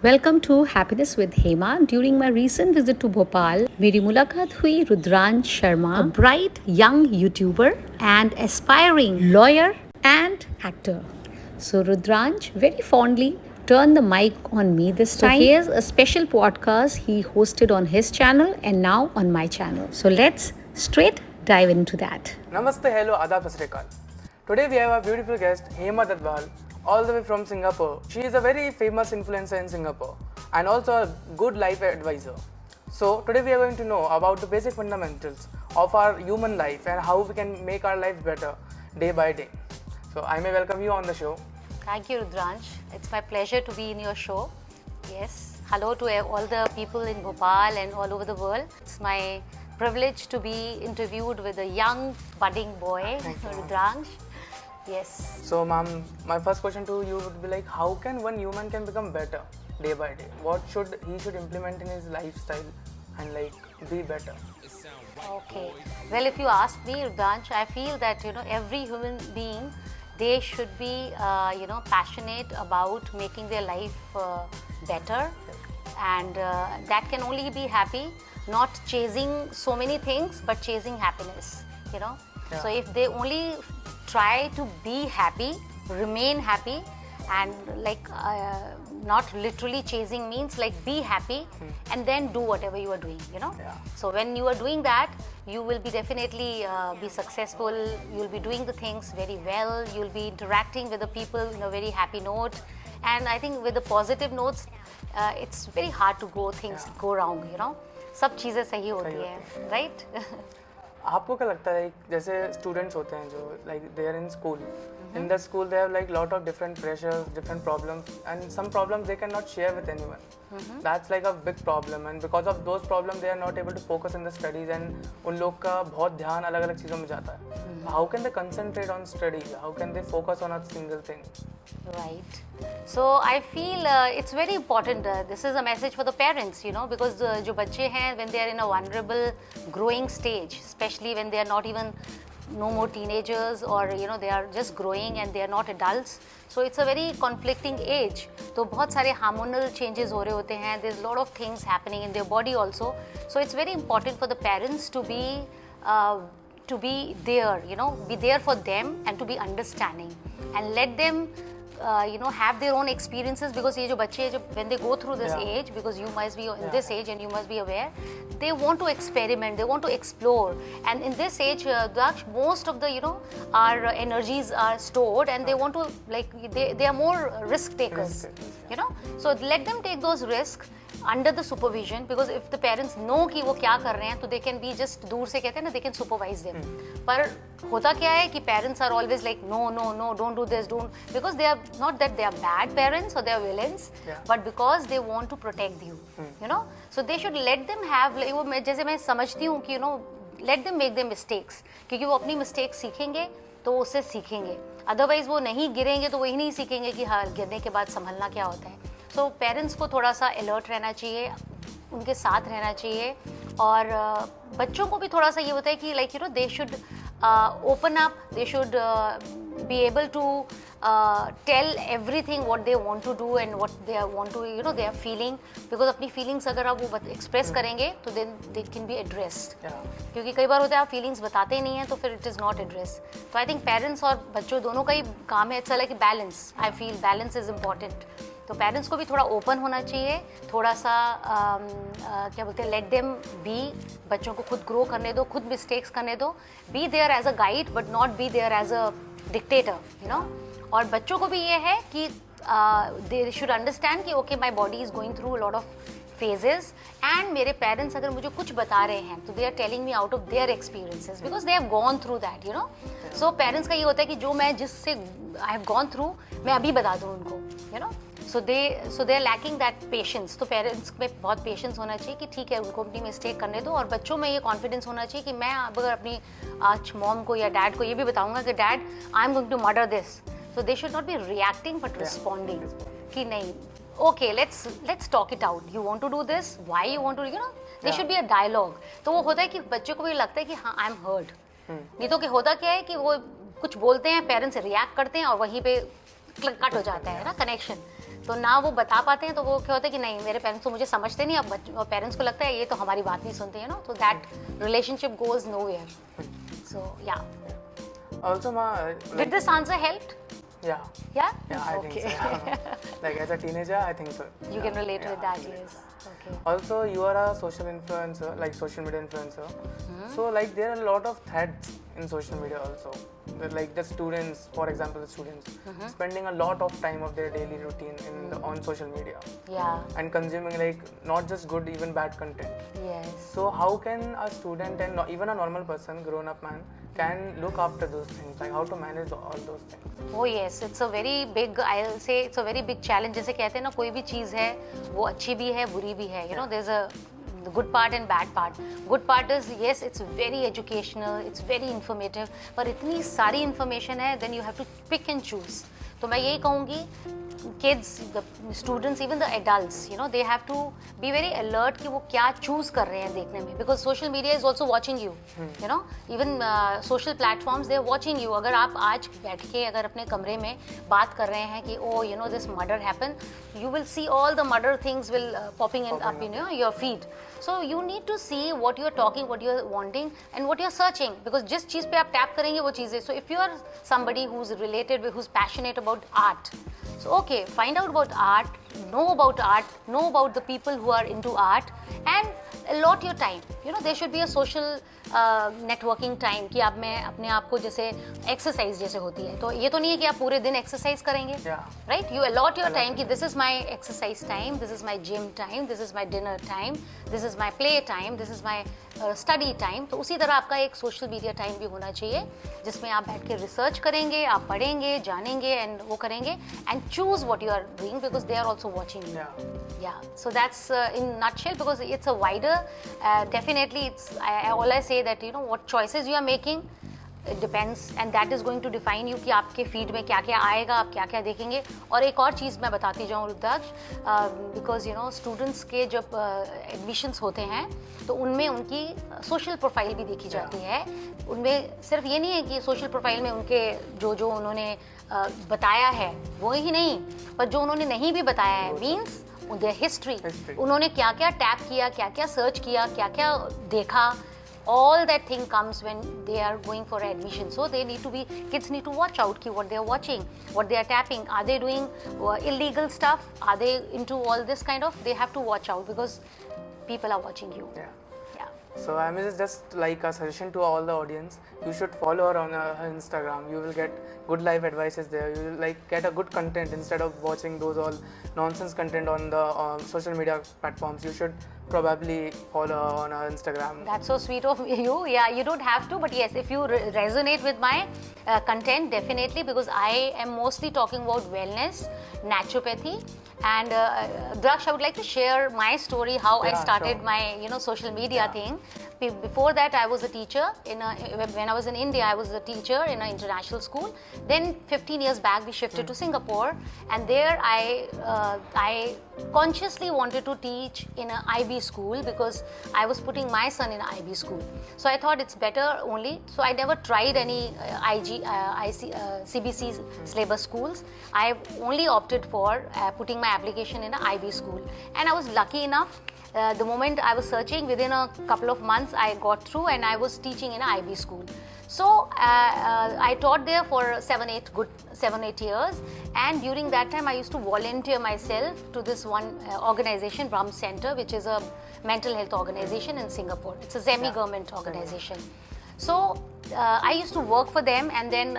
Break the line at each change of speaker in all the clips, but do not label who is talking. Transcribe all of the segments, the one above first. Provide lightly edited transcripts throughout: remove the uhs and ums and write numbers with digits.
Welcome to happiness with Hema. During my recent visit to Bhopal मेरी मुलाकात हुई Rudransh Sharma, a bright young YouTuber and aspiring lawyer and actor. So Rudransh very fondly turned the mic on me this time. So here's a special podcast he hosted on his channel and now on my channel. So let's straight dive into that.
Namaste, hello, adab, sat sri akal. Today we have a beautiful guest, Hema Dadwal, all the way from Singapore. She is a very famous influencer in Singapore and also a good life advisor. So today we are going to know about the basic fundamentals of our human life and how we can make our life better day by day. So I may welcome you on the show.
Thank you, Rudransh. It's my pleasure to be in your show. Yes. Hello to all the people in Bhopal and all over the world. It's my privilege to be interviewed with a young budding boy, Rudransh. Yes.
So ma'am, my first question to you would be like, how can one human can become better day by day? What should he implement in his lifestyle and like be better?
Okay. Well, if you ask me, Rudransh, I feel that every human being, they should be passionate about making their life better, and that can only be happy, not chasing so many things, but chasing happiness. Yeah. So if they only try to be happy, remain happy, and not literally chasing means like be happy and then do whatever you are doing. So when you are doing that, you will be definitely be successful. You'll be doing the things very well. You'll be interacting with the people in a very happy note, and I think with the positive notes, it's very hard to things go wrong. सब चीज़ें सही होती है, right?
आपको क्या लगता है जैसे स्टूडेंट्स होते हैं जो like they are in school, in the school they have like lot of different pressures, different problems, and some problems they cannot share with anyone. That's like a big problem, and because of those problem they are not able to focus in the studies, and उन लोग का बहुत ध्यान अलग अलग चीज़ों में जाता है. How can they concentrate on studies? How can they focus on a single thing?
Right. So I feel it's very important. This is a message for the parents, because जो बच्चे हैं, when they are in a vulnerable growing stage, especially when they are not even no more teenagers, or they are just growing and they are not adults. So it's a very conflicting age. तो बहुत सारे hormonal changes हो रहे होते हैं. There's a lot of things happening in their body also. So it's very important for the parents to be there, be there for them and to be understanding and let them have their own experiences, because ये जो बच्चे when they go through this age, because you must be in this age and you must be aware, they want to experiment, they want to explore, and in this age, most of the our energies are stored, and they want to they are more risk takers, so let them take those risks under the supervision, because if the parents know कि वो क्या कर रहे हैं, तो they can be just दूर से कहते हैं ना, they can supervise them. पर होता क्या है कि parents are always like no, don't do this, don't, because they are not that they are bad parents or they are villains, but because they want to protect you, so they should let them have, वो जैसे मैं समझती हूँ कि let them make their mistakes, क्योंकि वो अपनी mistakes सीखेंगे तो उससे सीखेंगे, otherwise वो नहीं गिरेंगे तो वही नहीं सीखेंगे कि हाँ गिरने के बाद संभलना क्या होता है. सो पेरेंट्स को थोड़ा सा अलर्ट रहना चाहिए, उनके साथ रहना चाहिए, और बच्चों को भी थोड़ा सा ये होता है कि they should open up, they should be able to tell everything what they want to do and what they want to they are feeling, because अपनी फीलिंग्स अगर आप वो एक्सप्रेस करेंगे तो then they can be addressed, क्योंकि कई बार होता है आप फीलिंग्स बताते ही नहीं हैं तो फिर इट इज़ नॉट एड्रेस. तो आई थिंक पेरेंट्स और बच्चों दोनों का ही काम है. It's like balance. I feel balance is important. तो पेरेंट्स को भी थोड़ा ओपन होना चाहिए, थोड़ा सा क्या बोलते हैं, लेट देम बी, बच्चों को खुद ग्रो करने दो, खुद मिस्टेक्स करने दो, be there as a guide but not be there as a dictator, और बच्चों को भी ये है कि दे शुड अंडरस्टैंड कि okay my body is going through lot of phases, and मेरे पेरेंट्स अगर मुझे कुछ बता रहे हैं तो they are telling me out of their experiences, because they have gone through that, so parents का ये होता है कि जो मैं जिससे आई हैव गॉन थ्रू मैं अभी बता दूँ उनको, so they are lacking that patience. तो पेरेंट्स में बहुत पेशेंस होना चाहिए कि ठीक है उनको अपनी मिस्टेक करने दो, और बच्चों में ये कॉन्फिडेंस होना चाहिए कि मैं अगर अपनी आज मॉम को या डैड को ये भी बताऊंगा कि dad I am going to murder this, so they should not be reacting but responding कि नहीं, okay, let's talk it out, you want to do this, why you want to, there should be a dialogue. तो वो होता है कि बच्चे को भी लगता है कि हाँ आई एम हर्ड. नहीं तो कि होता क्या है कि वो कुछ बोलते हैं, पेरेंट्स रिएक्ट करते हैं और वहीं पे कट हो जाता है ना कनेक्शन. तो ना वो बता पाते हैं, तो वो क्या होता है कि नहीं मेरे पेरेंट्स तो मुझे समझते नहीं, अब पेरेंट्स को लगता है ये तो हमारी बात नहीं सुनते, तो दैट रिलेशनशिप गोज नोवेयर. सो या.
Also,
Did this answer helped?
Yeah.
Yeah?
Yeah, I think so. Like as a teenager, I think so.
You can relate
Yeah,
with that,
I relate.
yes. Okay.
Also, you are a social influencer, like social media influencer. So, like there are a lot of threads in social media also. Like the students, for example, the students spending a lot of time of their daily routine on social media
Yeah.
and consuming like not just good, even bad content.
Yes.
So, how can a student and even a normal person, grown-up man, can look after those things? Like how to manage all those things?
Oh yes, it's a very big, I'll say it's a very big challenge. जैसे कहते हैं ना, कोई भी चीज़ है वो अच्छी भी है बुरी भी है. There's a the good part and bad part. Good part is yes, it's very educational, it's very informative. पर इतनी सारी information है, then you have to pick and choose. तो मैं यही कहूँगी, kids, the students, even the adults, they have to be very alert कि वो क्या choose कर रहे हैं देखने में, because social media is also watching you, even social platforms they are watching you. अगर आप आज बैठ के अगर अपने कमरे में बात कर रहे हैं कि oh this murder happened, you will see all the murder things will popping up in your feed. So you need to see what you are talking, what you are wanting and what you are searching, because जिस चीज़ पे आप tap करेंगे वो चीज़ है. So if you are somebody who's related, who's passionate about art, so okay, find out about art, know about the people who are into art and allot your time. There should be a social networking time कि आप में अपने आप को जैसे exercise जैसे होती है, तो ये तो नहीं है कि आप पूरे दिन exercise करेंगे, right? You allot your time कि this is my exercise time, this is my gym time, this is my dinner time, this is my play time, this is my study time. तो उसी तरह आपका एक social media time भी होना चाहिए जिसमें आप बैठ के research करेंगे, आप पढ़ेंगे, जानेंगे and वो करेंगे and choose what you are doing because they are also watching you. Yeah. So that's in nutshell, because it's a wider, definitely it's, all I say that what choices you are making, it depends and that is going to define you कि आपके feed में क्या क्या आएगा, आप क्या क्या देखेंगे. और एक और चीज़ मैं बताती जाऊँ रुद्राक्ष, बिकॉज स्टूडेंट्स के जब एडमिशन्स होते हैं तो उनमें उनकी सोशल प्रोफाइल भी देखी जाती है. उनमें सिर्फ ये नहीं है कि सोशल प्रोफाइल में उनके जो उन्होंने बताया है वो ही नहीं, पर जो उन्होंने नहीं भी बताया है, मीन्स their history, उन्होंने क्या क्या टैप किया, क्या क्या सर्च किया, क्या क्या देखा, all that thing comes when they are going for admission. So they need to be, kids need to watch out ki what they are watching, what they are tapping, are they doing illegal stuff, are they into all this kind of, they have to watch out because people are watching you.
So I mean, it's just like a suggestion to all the audience. You should follow her on her Instagram. You will get good life advices there. You will like get a good content instead of watching those all nonsense content on the social media platforms. You should probably follow her on her Instagram.
That's so sweet of you. Yeah, you don't have to, but yes, if you resonate with my content, definitely, because I am mostly talking about wellness, naturopathy. And Draksh, I would like to share my story, how I started my social media thing. Before that, I was a teacher when I was in India. I was a teacher in an international school. Then 15 years back, we shifted to Singapore, and there I consciously wanted to teach in an IB school because I was putting my son in an IB school. So I thought it's better only. So I never tried any CBC syllabus schools. I only opted for putting my application in an IB school, and I was lucky enough. The moment I was searching, within a couple of months, I got through and I was teaching in an IB school. So I taught there for 7-8 years, and during that time I used to volunteer myself to this one organization, Brahm Center, which is a mental health organization in Singapore. It's a semi-government organization. So I used to work for them, and then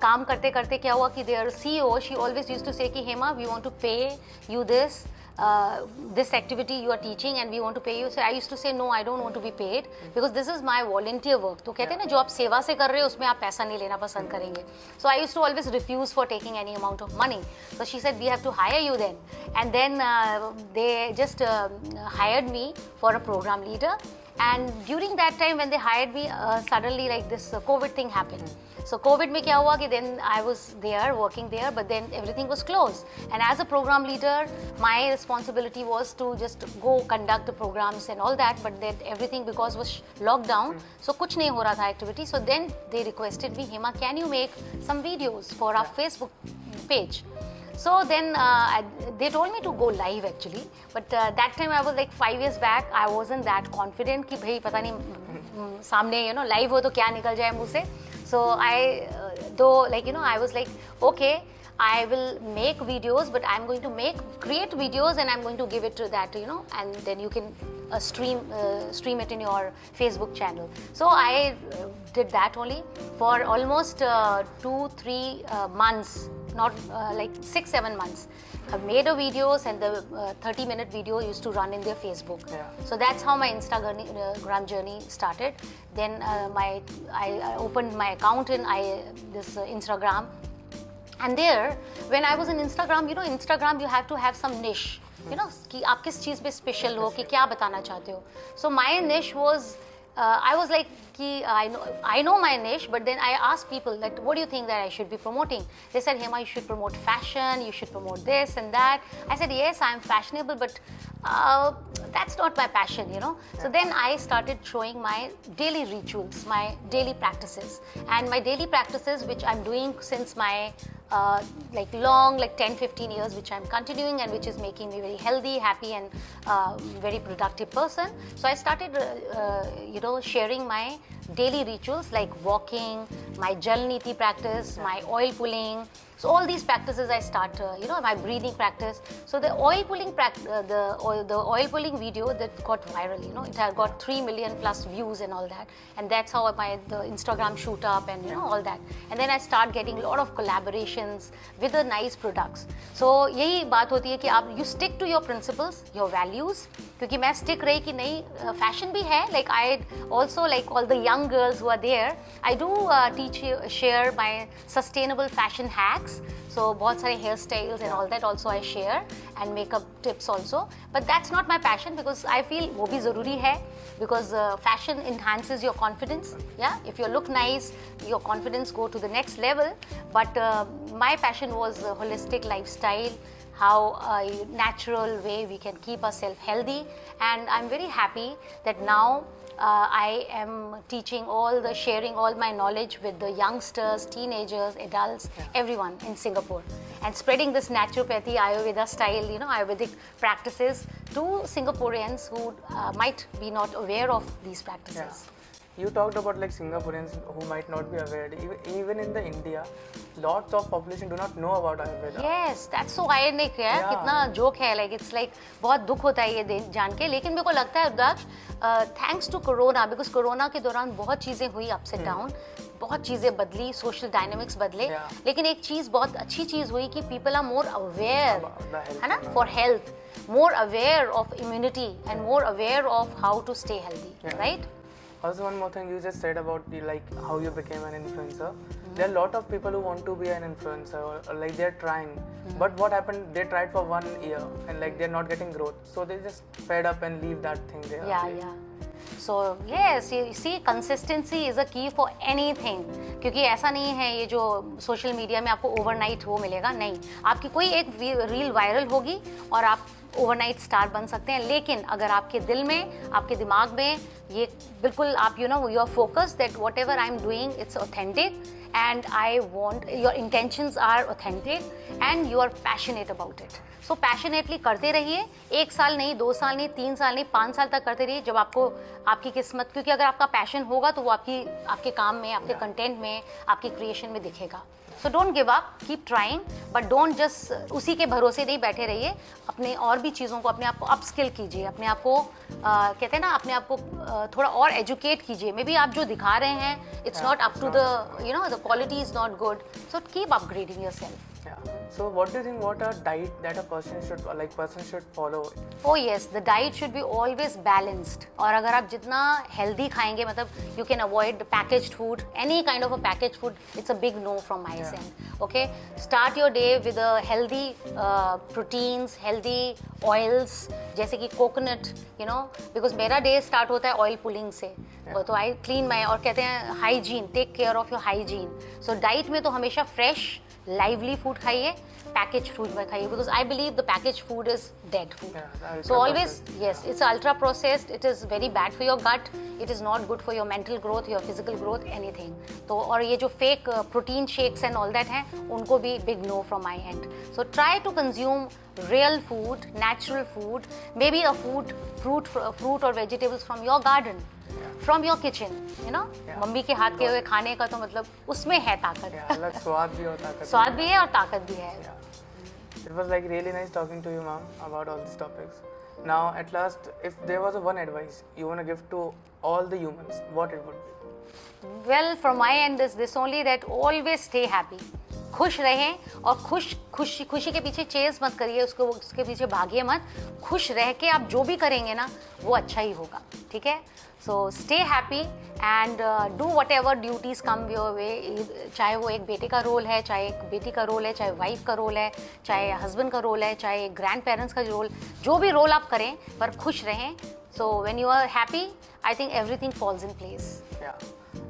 काम करते करते क्या हुआ कि their CEO, she always used to say कि Hema, we want to pay you this activity you are teaching and we want to pay you. So I used to say no, I don't want to be paid because this is my volunteer work. तो कहते हैं ना जो आप सेवा से कर रहे हो उसमें आप पैसा नहीं लेना पसंद करेंगे. So I used to always refuse for taking any amount of money. So she said we have to hire you then, and then they just hired me for a program leader. And during that time when they hired me, suddenly like this COVID thing happened. So COVID में क्या हुआ कि then I was there working there, but then everything was closed. And as a program leader, my responsibility was to just go conduct the programs and all that. But then everything because was locked down, so कुछ नहीं हो रहा था activity. So then they requested me, Hema, can you make some videos for our Facebook page? So then they told me to go live actually, but that time I was like 5 years back. I wasn't that confident कि भाई पता नहीं सामने live हो तो क्या निकल जाए मुझसे. So I though like I was like okay, I will make videos, but I'm going to create videos and I'm going to give it to that, and then you can stream it in your Facebook channel. So I did that only for almost 2-3 months, not like 6-7 months. I made a videos and the 30-minute video used to run in their Facebook.
Yeah.
So that's how my Instagram journey started. Then I opened my account in Instagram. And there, when I was in Instagram, Instagram you have to have some niche, कि आप किस चीज़ पे special हो, कि क्या बताना चाहते हो. So my niche was, I was like, कि I know my niche, but then I asked people that what do you think that I should be promoting? They said, Hema, you should promote fashion, you should promote this and that. I said, yes, I'm fashionable, but that's not my passion, So then I started showing my daily rituals, my daily practices, and my daily practices which I'm doing since my like 10-15 years, which I'm continuing and which is making me very healthy, happy, and very productive person. So I started sharing my daily rituals like walking, my Jal Niti practice, my oil pulling. So all these practices I start, my breathing practice. So the oil pulling the oil pulling video that got viral, it had got 3 million plus views and all that, and that's how the Instagram shoot up and all that. And then I start getting a lot of collaborations with the nice products. So यही बात होती है कि आप you stick to your principles, your values. क्योंकि मैं stick रही कि नहीं fashion भी है, like I also like all the young girls who are there, I do share my sustainable fashion hacks. So बहुत सारे hair styles and all that also I share, and makeup tips also. But that's not my passion because I feel वो भी ज़रूरी है, because fashion enhances your confidence. Yeah, if you look nice, your confidence go to the next level. But my passion was holistic lifestyle, how a natural way we can keep ourselves healthy, and I'm very happy that now I am sharing all my knowledge with the youngsters, teenagers, adults, everyone in Singapore, and spreading this naturopathy, Ayurveda style, Ayurvedic practices to Singaporeans who might be not aware of these practices.
Yeah. You talked about like Singaporeans who might not be aware. Even in the India, lots of population do not know about Ayurveda.
Yes, that's so ironic है.
Yeah.
कितना joke है, like it's like बहुत दुख होता है ये जान के. लेकिन मेरे को लगता है रुद्राक्ष, thanks to Corona, because Corona के दौरान बहुत चीजें हुई ups and down, बहुत चीजें बदली, social dynamics बदले.
Yeah.
लेकिन एक चीज बहुत अच्छी चीज हुई कि people are more aware, है ना,
Yeah.
for health, more aware of immunity and more aware of how to stay healthy,
Yeah.
right?
Also, one more thing you just said about how you became an influencer. There are a lot of people who want to be an influencer, or like they're trying. But what happened? They tried for 1 year and like they're not getting growth, so they just fed up and leave that thing there.
Yeah. So yes, you see, consistency is a key for anything. क्योंकि ऐसा नहीं है ये जो social media में आपको overnight वो मिलेगा, नहीं. आपकी कोई एक रील वायरल होगी और आप ओवरनाइट स्टार बन सकते हैं, लेकिन अगर आपके दिल में, आपके दिमाग में ये बिल्कुल आप you are focused that whatever I am doing it's authentic and I want your intentions are authentic and you are passionate about it. So passionately करते रहिए, 1 साल नहीं, 2 साल नहीं, 3 साल नहीं, 5 साल तक करते रहिए. जब आपको आपकी किस्मत, क्योंकि अगर आपका पैशन होगा तो वो आपके काम में, आपके कंटेंट में, आपकी क्रिएशन में दिखेगा. So don't give up, keep trying, but don't just उसी के भरोसे नहीं बैठे रहिए. अपने और भी चीज़ों को, अपने आप को अपस्किल कीजिए, अपने आप को कहते हैं ना, अपने आप को थोड़ा और एजुकेट कीजिए. मे बी आप जो दिखा रहे हैं, it's not up to the quality is not good. So keep upgrading yourself.
Yeah. So what do you think? What a diet that a person should follow?
Oh yes, the diet should be always balanced. और अगर आप जितना healthy खाएंगे, मतलब you can avoid packaged food, any kind of a packaged food. It's a big no from my end. Okay, start your day with a healthy proteins, healthy oils, जैसे कि coconut, because मेरा day start होता है oil pulling से. तो I clean my, और कहते हैं hygiene, take care of your hygiene. So diet में तो हमेशा fresh, लाइवली फूड खाइए, पैकेज फूड में खाइए, because I believe the package food is dead food.
Yeah,
So always, yes, it's ultra processed. It is very bad for your gut. It is not good for your mental growth, your physical growth, anything. तो और ये जो fake protein shakes and all that हैं, उनको भी big no from my end. So try to consume real food, natural food, maybe a fruit or vegetables from your garden, from your kitchen. You know, mummy के हाथ के हुए खाने का तो मतलब उसमें है ताकत.
अलग स्वाद भी होता है.
स्वाद भी है और ताकत भी है.
It was like really nice talking to you, ma'am, about all these topics. Now, at last, if there was a one advice you want to give to all the humans, what it would be?
Well, from my end is this only, that always stay happy. खुश रहें और खुशी के पीछे chess मत करिए, उसके पीछे भागिए मत. खुश रह के आप जो भी करेंगे ना वो अच्छा ही होगा. ठीक है. So stay happy and do what ever duties come your way. चाहे वो एक बेटे का रोल है, चाहे एक बेटी का रोल है, चाहे वाइफ का रोल है, चाहे हस्बैंड का रोल है, चाहे ग्रैंड पेरेंट्स का रोल, जो भी रोल आप करें पर खुश रहें. So when you are happy, I think everything falls in place.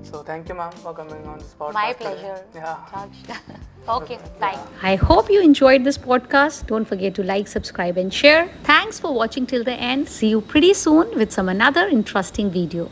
So thank you, ma'am, for coming on this podcast.
My
today.
pleasure. Okay, bye.
I hope you enjoyed this podcast. Don't forget to like, subscribe, and share. Thanks for watching till the end. See you pretty soon with some another interesting video.